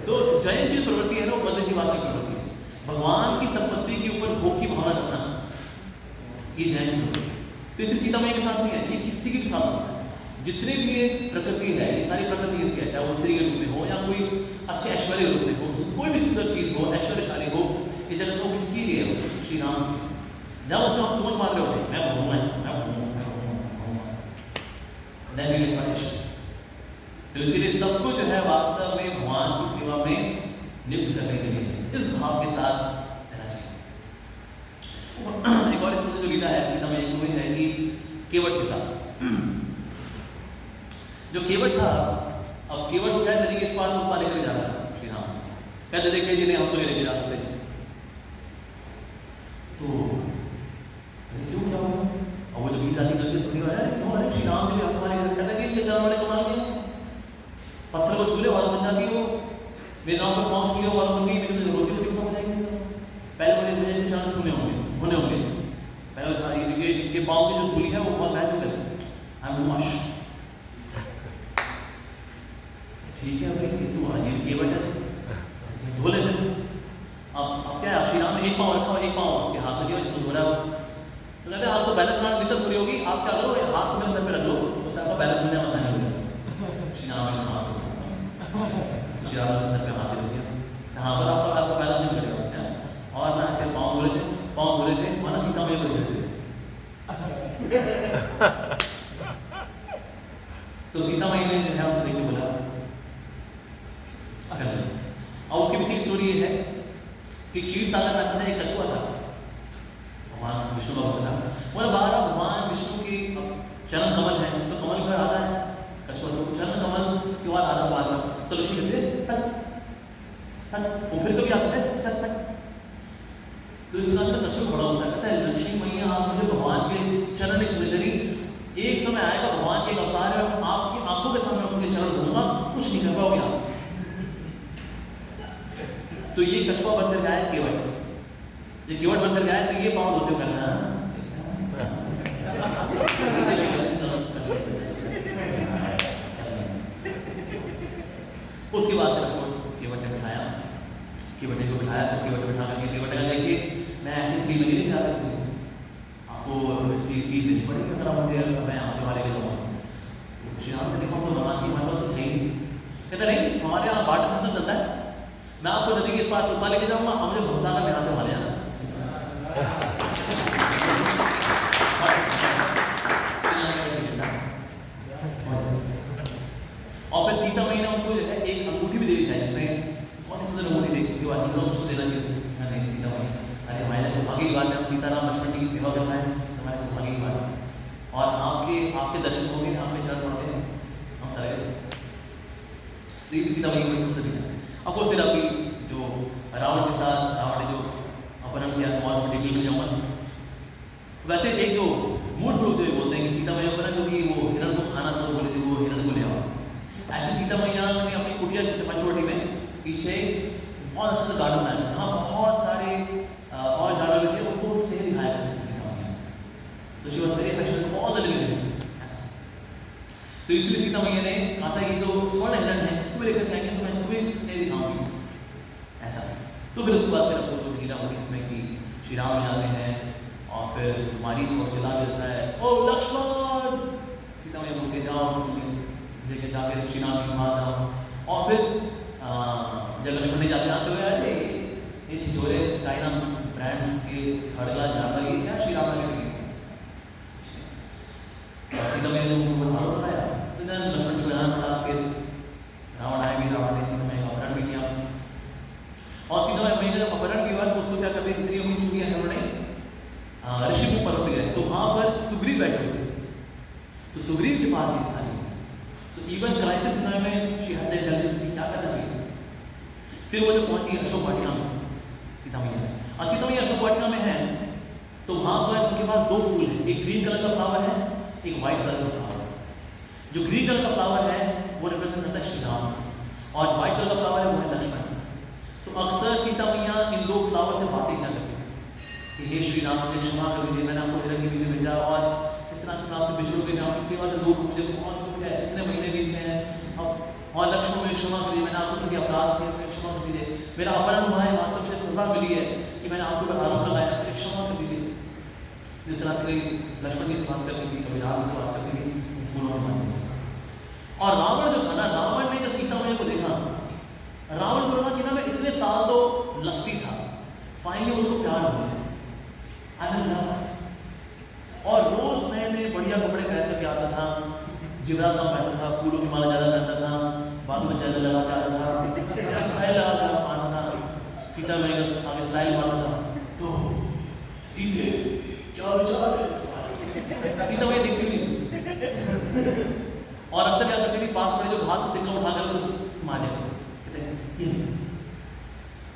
सो जयंत की प्रवृत्ति है ना, बल्ले की बात की प्रवृत्ति है, भगवान की संपत्ति के ऊपर भोग की भावना रखना, ये जयंत प्रवृत्ति। तो इसे सीता मैया के साथ नहीं है, ये किसी के भी साथ होता है। जितने भी ये प्रकृति है, ये सारी प्रकृति इसकी है, चाहे वो स्त्री के रूप में हो या कोई अच्छे ऐश्वर्य रूप में हो, कोई भी सुंदर चीज हो, ऐश्वर्यशाली हो, इस जगत को किसकी लिए हो? श्री राम की। जब उसमें हम सोच मार रहे होते हैं मैं भूलूंगा, तो इसीलिए सबको जो है वास्तव में भगवान की सेवा में नियुक्त करने के लिए इस भाव के साथ रहना चाहिए। एक और जो गीता है सीता मैया की, है कि केवट के साथ जो केवट था, अब केवट क्या नदी के पास उस पार लेकर जा रहा है श्री राम, कहते देखिए जिन्हें हम तो लेके जा सकते हैं, तो क्यों क्या हुआ? और वो जो गीता की गलती सुनी है क्यों है श्री राम के लिए हमारे घर कहते हैं कि ये जान वाले कमाल के पत्थर को छूले वाला बन जाती हो, वेदांत पर पहुंच गए वाला बन गई, लेकिन रोजी रोटी कम हो जाएगी। पहले वाले मुझे चांद छूने होंगे पहले सारी इनके पाँव की जो धूली है वो बहुत नेचुरल है, आई एम वॉश। ठीक है भाई तू अजीब केवट है, धो ले। अब क्या एक पाँव रखा, एक पाँव उसके हाथ में दिया जिसको धो रहा है। तो कहते हैं आपको बैलेंस बनाने में दिक्कत हो रही होगी, आप क्या करो, हाथ को मेरे सर पे रख लो, उससे आपका बैलेंस बनने में आसानी हो जाएगी। श्री राम ने हाथ से श्री राम से सर पे हाथ रख दिया, यहाँ पर आपका बैलेंस नहीं करेगा उससे। और ना ऐसे पाँव धो रहे थे और ना सीता मैया को धो रहे थे। तो सीता मैया ने जो है उसको देखिए बोला और उसके पीछे स्टोरी ये है कि क्षीर सागर में ऐसा एक कछुआ था, भगवान विष्णु का भक्त था। बोले बाहर भगवान विष्णु की चरण कमल है, तो कमल पर आधा है कछुआ, तो चरण कमल के बाद आधा बार तो ऋषि कहते वो फिर कभी आते हैं चल तक। तो इस तरह से कछुआ बड़ा गुस्सा कहता है, लक्ष्मी मैया आप मुझे भगवान के चरण नहीं छूने दे रही, एक समय आएगा भगवान के अवतार है, आपकी आंखों के सामने उनके चरण धोऊंगा, कुछ नहीं कर पाओगे आप। तो ये कछुआ बनकर गया है केवट, ये केवट बनकर गया है, तो ये पाँव धोते करना उसके बाद केवट ने बिठाया, केवट ने को बिठाया, तो केवट ने बिठा करके केवट ने देखिए मैं ऐसे फ्री में नहीं जा रहा किसी को, आपको इसकी फीस देनी पड़ेगी अगर आप मुझे मैं यहाँ से हमारे लिए लूँगा। तो श्री राम ने देखा तो नमाज की हमारे पास कुछ है ही नहीं, कहता नहीं हमारे यहाँ बाटर सिस्टम चलता है, मैं आपको नदी के इस पार उस पार लेके जाऊंगा, मुझे भंसाला में यहाँ से मारे जाना। और फिर सीता मैया ने उनको जो है एक अंगूठी भी देनी चाहिए, जिसमें बहुत ही सुंदर अंगूठी देखी थी, लोग उसको देना चाहिए। नहीं सीता मैया, अरे हमारे सौभाग्य की बात है, हम सीताराम लक्ष्मण जी की सेवा करना है, हमारे सौभाग्य की बात है। और आपके दर्शन हो गए, आपके चरण पड़ गए, हम करेंगे। सीता मैया बड़ी सुंदर है। अब फिर अभी जो रावण के साथ रावण ने जो अपहरण किया, मौज में डिटेल में जाऊंगा। वैसे एक जो मूल रूप जो बोलते हैं कि सीता मैया पर क्योंकि वो हिरण को खाना तो बोले थे वो हिरण को ले आओ, ऐसे सीता मैया ने अपनी कुटिया पंचवटी में पीछे बहुत अच्छे से गार्डन बनाया, जहाँ बहुत सारे और जानवर थे, उनको स्नेह दिखाया करते सीता मैया। तो she was very affectionate all the living ऐसा। तो इसलिए सीता मैया ने कहा था ये तो स्वर्ण हिरण है, इसको लेकर क्या तो मैं इसको भी स्नेह दिखाऊंगी ऐसा। तो फिर उसके बाद फिर आपको तो लीला होगी इसमें कि श्री राम जाते हैं और फिर मारीच को चला देता है, ओ लक्ष्मण, सीता मैया बोलते जाओ लेके जाकर श्री राम के पास जाओ। और फिर जब लक्ष्मण ने जाते आते हुए अरे ये छिछोरे चाइना ब्रांड के खड़गा झाड़ा ये क्या श्री राम ने सीता मैया ने उनको बताया, तो लक्ष्मण को जाना पड़ा। फिर रावण आए भी, रावण ने सीता मैया का अपहरण भी किया, और सीता मैया का जब अपहरण भी हुआ तो उसको क्या कर रही स्त्रियों की चुनिया है उन्होंने ऋषिमुख पर्वत पे गए, तो वहां पर सुग्रीव बैठे हुए, तो सुग्रीव के पास ये सारी तो इवन क्राइसिस समय में शी हैड इंटेलिजेंस की क्या करना चाहिए। फिर वो जब पहुंची अशोक वाटिका में सीता मैया, और सीता मैया अशोक वाटिका में है तो वहां पर उनके पास दो फूल है, एक ग्रीन कलर का फ्लावर है, एक व्हाइट कलर का फ्लावर है। जो ग्रीन कलर का फ्लावर है वो रिप्रेजेंट करता है श्री राम, और व्हाइट कलर का फ्लावर है वो है लक्ष्मण। तो अक्सर सीता मैया इन दो फ्लावर से बातें क्या करती है कि हे श्री राम मुझे क्षमा कर दीजिए, मैंने आपको हिरण के पीछे भेजा और इस तरह से मैं आपसे बिछड़ गई, मैं आपकी सेवा से दूर हूँ, मुझे बहुत दुख है, इतने महीने बीत गए हैं अब, और लक्ष्मण मुझे क्षमा कर दीजिए, मैंने आपको प्रति अपराध किया, मुझे क्षमा कर दीजिए, मेरा अपहरण हुआ है, वास्तव में मुझे सजा मिली है कि मैंने आपको पर आरोप लगाया, मुझे क्षमा कर दीजिए। जिस तरह से लक्ष्मण जी से बात करती थी, कभी राम से बात करती थी, फूलों के माध्यम से। और रावण जो था ना, रावण ने जब सीता मैया को देखा, रावण को लगा कि ना मैं इतने साल तो लस्टी था, फाइनली उसको प्यार हो गया, और रोज नए नए बढ़िया कपड़े पहन करके आता था, जिवरात कम पहनता था, फूलों की माला ज्यादा पहनता था, बालों में ज्यादा लगा के आता था, स्टाइल लगा के आता था, सीता मैया का आगे स्टाइल मारता था। तो सीते क्या विचार है तुम्हारे? सीता मैया दिखती नहीं थी और अक्सर क्या करती थी, पास में जो घास तिनका उठाकर उसको मार देते थे।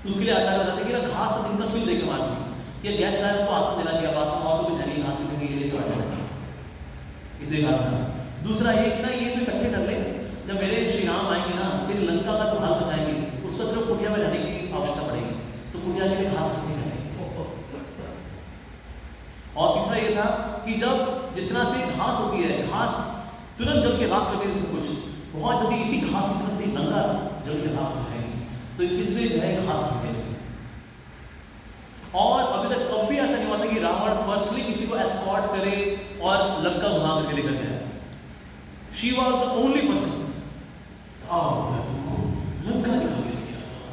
तो उसके लिए आचार्य बताते कि ना घास का तिनका क्यों देकर मारती, ये गैस लाइन को आसन देना चाहिए, आसन और तो कुछ नहीं, घास देने के लिए इसे दूसरा ये कि ना ये तो इकट्ठे कर ले, जब मेरे श्री राम आएंगे ना तेरी लंका का तो हाल बचाएंगे, उसका सिर्फ कुटिया में रहने की आवश्यकता पड़ेगी, तो कुटिया के लिए घास कटने करेंगे। और तीसरा ये था कि जब जिस तरह से घास होती है, घास तुरंत जल के राख कर देने से कुछ बहुत जल्दी इसी घास की तरफ लंका जल के राख हो जाएगी, तो इसलिए जो है घास कटने लगी। और अभी तक कभी ऐसा नहीं हुआ था कि रावण पर्सनली किसी को एस्कॉर्ट करे और लंका घुमा करके लेकर गया। She was the only person. मैं तुमको लंका दिखा के लेके आता हूं,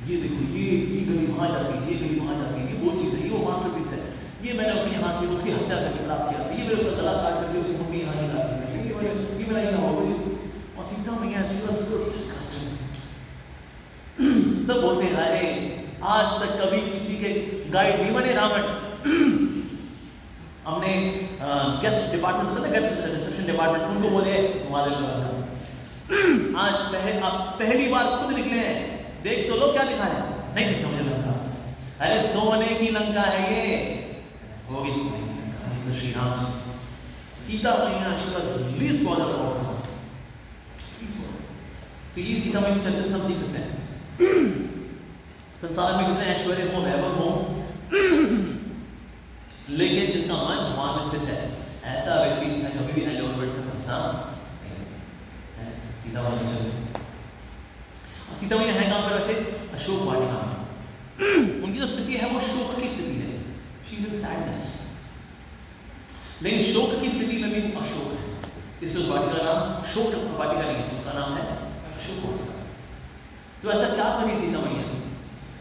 ये देखो, ये गली वहां जाती है, ये गली वहां जाती है, ये वो चीज है, ये वो मास्टरपीस है, ये मैंने उसके हाथ से उसकी हत्या करके प्राप्त किया था, ये मेरे उसका गला काट करके उसकी मम्मी यहाँ ही ला दी, ये मेरा यहाँ हो गई। और सीता मैया शी वाज सो डिस्गस्टिंग। सब बोलते हैं अरे आज तक कभी किसी के गाइड नहीं बने रावण। हमने गेस्ट डिपार्टमेंट होता है ना, गेस्ट रिसेप्शन डिपार्टमेंट, उनको बोले आज पहली बार खुद निकले हैं, देख तो लो क्या लिखा है। नहीं दिखता मुझे लंका। अरे सोने की लंका है ये, होगी सोने की लंका। तो श्री राम जी, सीता मैया she was least bothered about her. तो ये सीता मैया के चरित्र सब सीख सकते हैं। संसार में कितने ऐश्वर्य हो, वैभव हो, लेकिन जिसका मन भगवान में स्थित है, ऐसा व्यक्ति जो है कभी भी एलोवेट से फंसता नहीं। सीता मैया चल, और सीता मैया है कहां पर वैसे? अशोक वाटिका में। उनकी जो स्थिति है वो शोक की स्थिति है, शी इज इन सैडनेस, लेकिन शोक की स्थिति में भी अशोक है। इसलिए उस वाटिका का नाम शोक वाटिका नहीं है, उसका नाम है अशोक वाटिका। तो ऐसा क्या करी सीता मैया?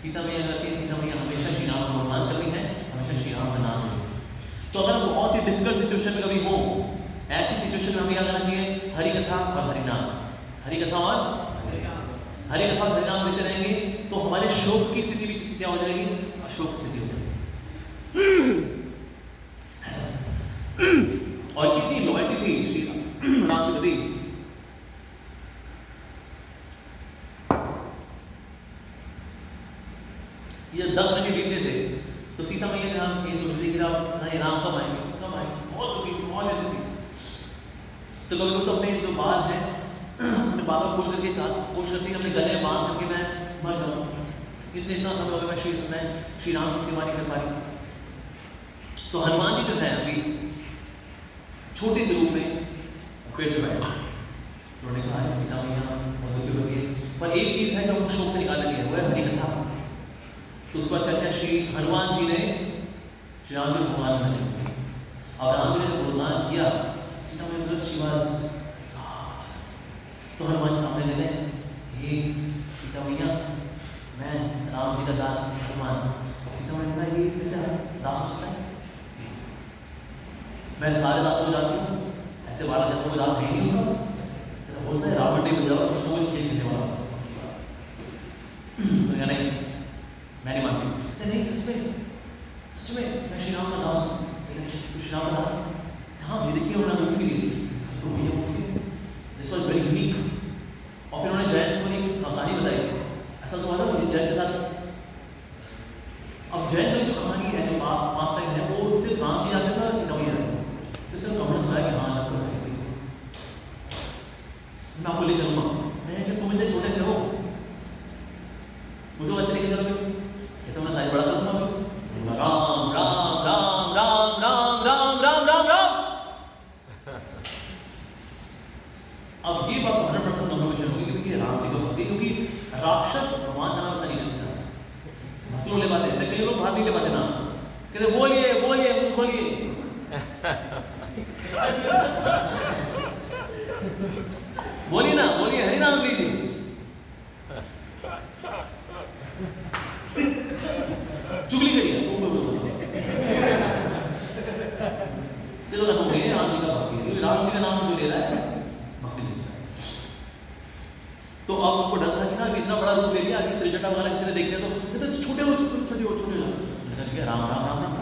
सीता मैया करती है, सीता मैया हमेशा श्री राम का गुणगान करनी है, हमेशा श्री राम का नाम लेना। तो अगर बहुत ही डिफिकल्ट सिचुएशन में कभी हो, ऐसी सिचुएशन में हमें क्या करना चाहिए? हरि कथा और हरि नाम, हरि कथा और हरि कथा और हरि नाम लेते रहेंगे तो हमारे शोक की स्थिति भी किसी क्या हो जाएगी? अशोक स्थिति हो जाएगी। और कितनी लॉयल्टी थी श्री राम के प्रति। ये 10 महीने बीतते थे तो सीता मैया ने हम ये सोच रही कि राम कब आएंगे, कब आएंगे, बहुत दुखी, बहुत लेती थी। तो कभी लोग तो अपने जो बाल हैं अपने बालों खोल करके कोशिश करती है अपने गले बांध करके मैं मर जाऊँ, इतना समय हो गया मैं श्री राम की सेवा नहीं कर पा रही। तो हनुमान जी जो है अभी छोटे से रूप में पेड़ पे बैठे, उन्होंने कहा है सीता मैया बहुत दुखी हो गई, पर एक चीज है जो हमको शोक से निकाल लिया, वो है हरि कथा। तो उसके बाद कहते हैं श्री हनुमान जी ने श्री राम जी भगवान बनना चाहिए। अब राम जी ने भगवान किया, सीता मैया शिवाज, तो हनुमान जी सामने गए, हे सीता मैया मैं राम जी का दास हनुमान। सीता मैया ने कहा ये कैसे दास हो सकता है? मैं सारे दासों को जानती हूँ, ऐसे 12 जैसे कोई दास है ही नहीं होगा, हो सकता है रावण ने बजाओ तो वो खेल खेलने वाला। तो नहीं, मैं नहीं मानती। नहीं सच में मैं श्री राम का दास हूँ। श्री राम का दास है, हाँ ये देखिए उन्होंने मुक्ति दी तो भैया मुक्ति, दिस वाज वेरी यूनिक। और फिर उन्होंने जयंत को एक कहानी बताई, ऐसा तो हुआ ना जयंत के साथ। अब जयंत की जो कहानी है, जो पास टाइम है, वो सिर्फ राम जी जाते था, सीता मैया तो सिर्फ कमल सुना कि हाँ लगता है मैं आपको ले चलूँगा। मैं कि तुम इतने छोटे से हो, मुझे वैसे लेके चलोगे? कहते मैं साइज बड़ा करूँगा, राम राम राम राम राम राम राम राम राम। अब ये बात 100% कन्फर्मेशन होगी क्योंकि राम जी को भक्ति, क्योंकि राक्षस भगवान का नाम नहीं ले सकता। भक्त लोग ले पाते हैं, कई लोग भाग नहीं ले पाते नाम, कहते बोलिए बोलिए बोलिए बोलिए ना, बोलिए हरि नाम लीजिए। चुगली करिए देखो ना, हो गए राम जी का भक्ति, क्योंकि राम जी का नाम जो ले रहा है भक्ति ले सकता है। तो अब उनको डर था कि ना इतना बड़ा रूप ले लिया, आगे त्रिजटा वगैरह किसी ने देख लिया तो छोटे हो ठीक है राम राम राम राम।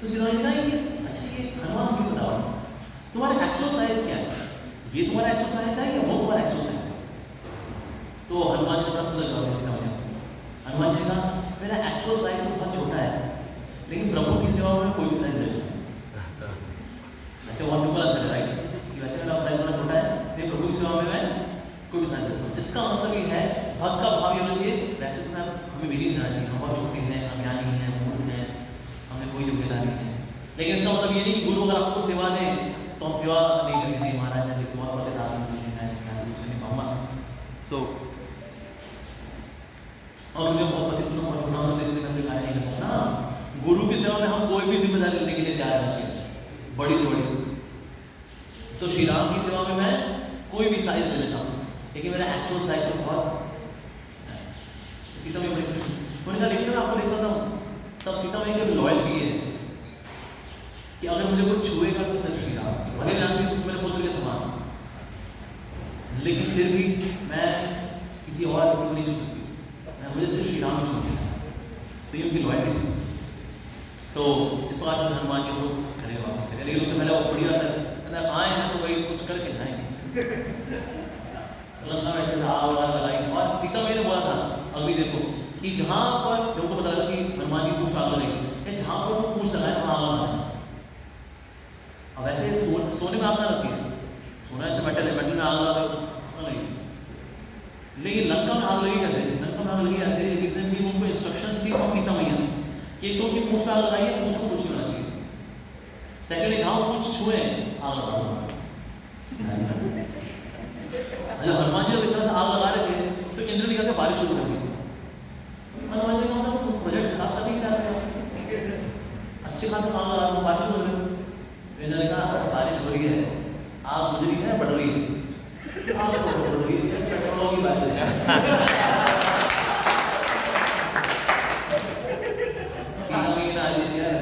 तो सीधा अच्छा ये हनुमान क्यों बताओ, तुम्हारे एक्चुअल साइज क्या है? ये तुम्हारा एक्चुअल साइज है या वो तुम्हारा एक्चुअल साइज है? तो हनुमान जी ने बड़ा सुंदर जवाब दिया। हनुमान जी ने कहा मेरा एक्चुअल साइज तो बहुत छोटा है, लेकिन प्रभु की सेवा में कोई भी साइज नहीं है। ऐसे बहुत सिंपल आंसर है राइट, कि वैसे मेरा साइज बड़ा छोटा है, लेकिन प्रभु की सेवा में मैं कोई भी साइज नहीं। इसका मतलब ये है भक्त का भाव ये होना चाहिए, वैसे तो हमें भी नहीं जाना चाहिए, हम बहुत छोटे हैं, अज्ञानी हैं, मूर्ख हैं, हमें कोई जिम्मेदारी नहीं है। लेकिन इसका मतलब ये नहीं कि गुरु अगर आपको सेवा दें तो हम सेवा नहीं करेंगे, नहीं महाराज ने देखो बहुत बड़े दान मुझे है, मैं कुछ नहीं पाऊंगा। सो साइज ले लेता हूँ, लेकिन मेरा एक्चुअल साइज तो बहुत सीता में बड़ी खुशी। उन्होंने कहा लेकिन मैं आपको ले चलता हूँ। तब सीता में एक लॉयल्टी है कि अगर मुझे कोई छुएगा तो सिर्फ श्री राम, भले जानती हूँ मेरे पुत्र के समान, लेकिन फिर भी मैं किसी और व्यक्ति को नहीं छू सकती, मुझे सिर्फ श्री राम को छूना है। तो ये उनकी लॉयल्टी थी। तो इस प्रकार से हनुमान जी रोज करेगा वापस करेगा, लेकिन उससे पहले वो बढ़िया सर आए हैं तो वही कुछ करके जाएंगे। लंका में ऐसे लगाई और सीता मैंने बोला था अभी देखो कि जहाँ पर लोगों को पता लगा कि हनुमान जी पूछ आग लगाई, जहाँ पर वो पूछ लगाए वहाँ आग लगाए। अब वैसे सोने में आग ना लगती है, सोना ऐसे मेटल है, मेटल में आग लगी, लेकिन लंका में आग लगी कैसे? लंका में आग लगी ऐसे रीजन भी उनको इंस्ट्रक्शन थी और सीता मैया कि तो उनकी पूछ आग लगाई है, पूछ को कुछ नहीं होना चाहिए। सेकेंडली जहाँ पूछ छुए आग लगा। जब हनुमान जी इस तरह से आग लगा रहे थे तो इंद्र ने कहा बारिश शुरू हो गई। हनुमान जी ने कहा तुम प्रोजेक्ट खराब करने के लिए अच्छे खासे आग लगा रहे हो, बारिश हो रही है। इंद्र ने कहा बारिश हो रही है, आग बुझ रही है, बढ़ रही है, आग तो बढ़ रही है, पेट्रोल की बात है। सीता मैया ने आदेश दिया है,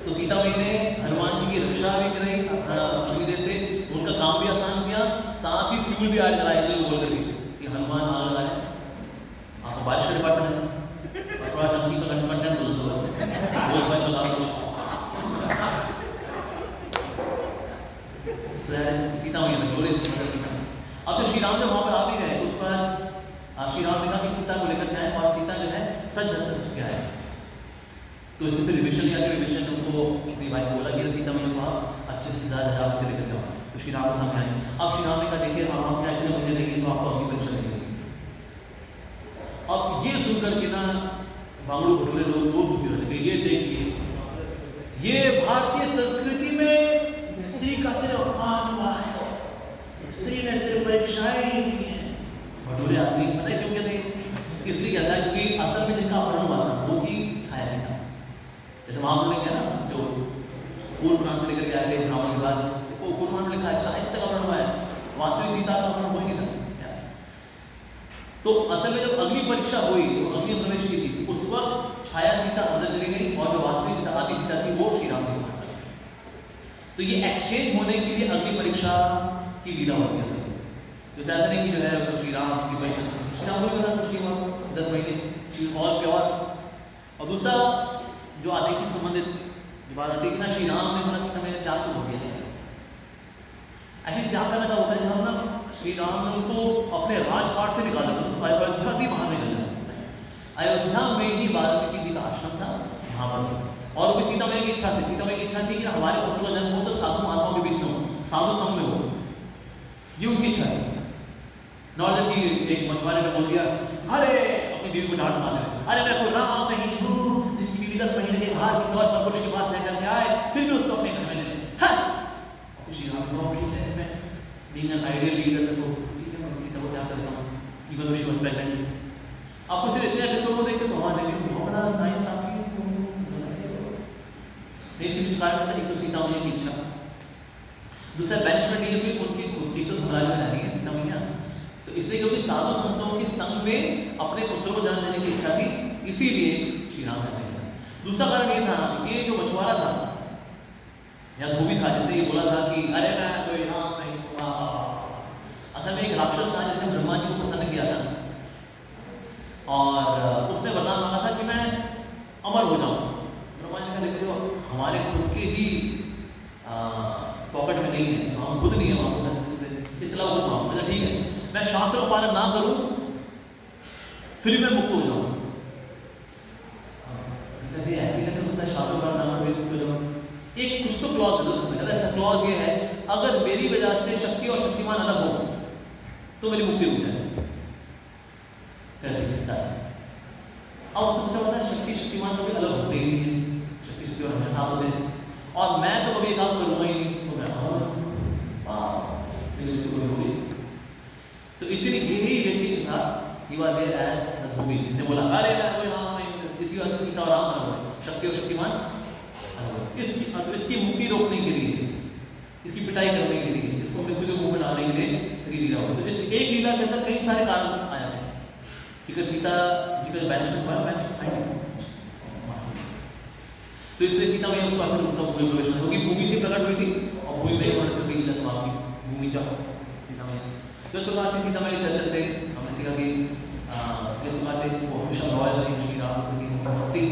तो सीता मैया ने हनुमान जी की रक्षा भी कराई अग्निदेव से, उनका काम भी आसान किया, साथ ही फ्यूल भी आज लगाया जो बोल करके कि हनुमान आग लगाए। आपको बारिश का डिपार्टमेंट है और थोड़ा टंकी का कंटेंट बोल दो बस, रोज बार लगा दो। सीता मैया ने ग्लोरियस सीता। अब जब श्री राम जब वहाँ पर आ भी गए उस पर श्री राम ने कहा कि सीता को लेकर जाए और सीता जो है सच क्या है। तो इसमें फिर रिविजन लिया, रिविजन उनको अपनी भाई को बोला कि सीता मैया को आप अच्छे से ज़्यादा के लेकर जाओ। तो श्री राम को सामने आए। अब श्री राम ने कहा देखिए आप क्या इतने महीने रहेंगे तो आपको अपनी परीक्षा देंगे। अब ये सुनकर के ना बांगड़ू भटूरे लोग दुखी हो गए। ये देखिए ये भारतीय संस्कृति में स्त्री का सिर्फ अपमान हुआ है, स्त्री ने सिर्फ परीक्षाएं ही की है। भटूरे आदमी पता है क्यों कहते हैं? इसलिए कहता है क्योंकि असल में जिनका अपहरण हुआ था वो थी छाया सीता। जैसे वहां ने क्या ना जो पूर्व पुराण से लेकर के आए थे ब्राह्मण के पास, वो पूर्व पुराण में लिखा है छाया सीता का अपहरण हुआ है, वास्तविक सीता का अपहरण हो नहीं था। तो असल में जब अग्नि परीक्षा हुई तो अग्नि प्रवेश की थी, उस वक्त छाया सीता अंदर चली गई और जो वास्तविक सीता आदि सीता थी वो श्री राम जी के पास आ गई। तो ये एक्सचेंज होने के लिए अग्नि परीक्षा की लीला होती है। तो ऐसा नहीं कि जो है श्री राम की परीक्षा, श्री राम को भी पता कुछ नहीं हुआ 10 महीने और प्योर। और दूसरा जो आदेश से संबंधित बात आती है कि ना श्री राम ने बोला सीता मैंने त्याग तो हो गया। ऐसे त्याग करने का होता है जब ना श्री राम ने उनको अपने राजपाट से निकाला था, तो अयोध्या से बाहर निकल जाए। अयोध्या में ही वाल्मीकि जी का आश्रम था वहां पर। और वो भी सीता मैया की इच्छा से, सीता मैया की इच्छा थी कि हमारे पुत्र का जन्म हो तो साधु महात्माओं के बीच में हो, साधु संग में हो, ये उनकी इच्छा है। नॉर्दन की एक मछुआरे ने बोल दिया अरे अपनी बीवी को डांट मारे, अरे मैं कोई राम नहीं हूँ जिसकी बीवी 10 महीने के बाहर किसी और पुरुष के पास रह करके आए फिर भी उसको अपने घर में ले लें। श्री राम को being an ideal leader तो ठीक है मैं सीता को क्या करता हूँ even though she was pregnant। आपको सिर्फ इतने एपिसोड को देखते तो वहाँ देखिए बहुत बड़ा नाइंसाफी नहीं सिर्फ कारण होता है। एक तो सीता मैया की इच्छा, दूसरा बैनिशमेंट ये भी उनकी खुद की तो साम्राज्य में रह रही है सीता मैया, तो इसलिए क्योंकि साधु संतों के संग में अपने पुत्र को जन्म देने की इच्छा थी, इसीलिए श्री राम ऐसे किया। दूसरा कारण ये था ये जो मछुआरा था या धोबी था जिसने ये बोला था कि अरे मैं कोई राम नहीं, असल में एक राक्षस था जिसने ब्रह्मा जी को प्रसन्न किया था और उसने वरदान मांगा था कि मैं अमर हो जाऊं। ब्रह्मा जी ने लिखा हमारे खुद के ही पॉकेट में नहीं है, हम खुद नहीं है वहां पर, इसलिए वो समझा ठीक है मैं शास्त्र का पालन ना करूं फिर मैं मुक्त हो जाऊं। ऐसे कैसे होता है शास्त्र का पालन ना करूं मुक्त हो जाऊं? एक कुछ तो क्लॉज है दोस्तों। अच्छा क्लॉज ये है अगर मेरी वजह से शक्ति और शक्तिमान अलग हो तो मेरी मुक्ति रुक जाए। अब समझा होता है शक्ति शक्तिमान कभी अलग होते ही नहीं, शक्ति शक्ति और हमेशा साथ होते हैं और मैं तो कभी काम करूंगा ही नहीं तो मैं मेरी मुक्ति कभी होगी। तो इसीलिए यही व्यक्ति जो था he was there as the धोबी, जिसने बोला अरे मैं कोई राम नहीं, इसी वजह से सीता और राम अलग हुए, शक्ति और शक्तिमान अलग हुए। इसकी मुक्ति रोकने के लिए पिटाई करने के लिए, इसको मृत्यु के मुंह में डालने के लिए लीला हुई। तो इस एक लीला के अंदर कई सारे कारण आ जाते हैं, क्योंकि सीता जी का बैनिशमेंट हुआ, तो इसलिए सीता मैया उसको आकर उनका भूमि प्रवेश होगी, भूमि से प्रकट हुई थी और भूमि में उन्होंने फिर लीला समाप्त की, भूमि चाहो सीता मैया। तो इस प्रकार से सीता मैया चरित्र से हमने सीखा कि इस प्रकार से वो हमेशा रॉयल रही, श्री राम की भक्ति,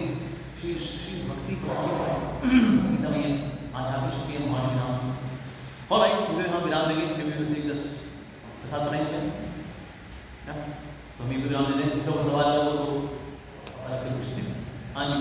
श्री भक्ति को सीता मैया आध्यात्मिक शक्ति है, महान श्री राम। और राइट, मुझे यहाँ विराम देंगे, क्योंकि जस्ट प्रसाद बनाएंगे क्या, तो हम भी विराम दे दें। किसी को सवाल हो तो अलग से पूछते हैं। हाँ जी,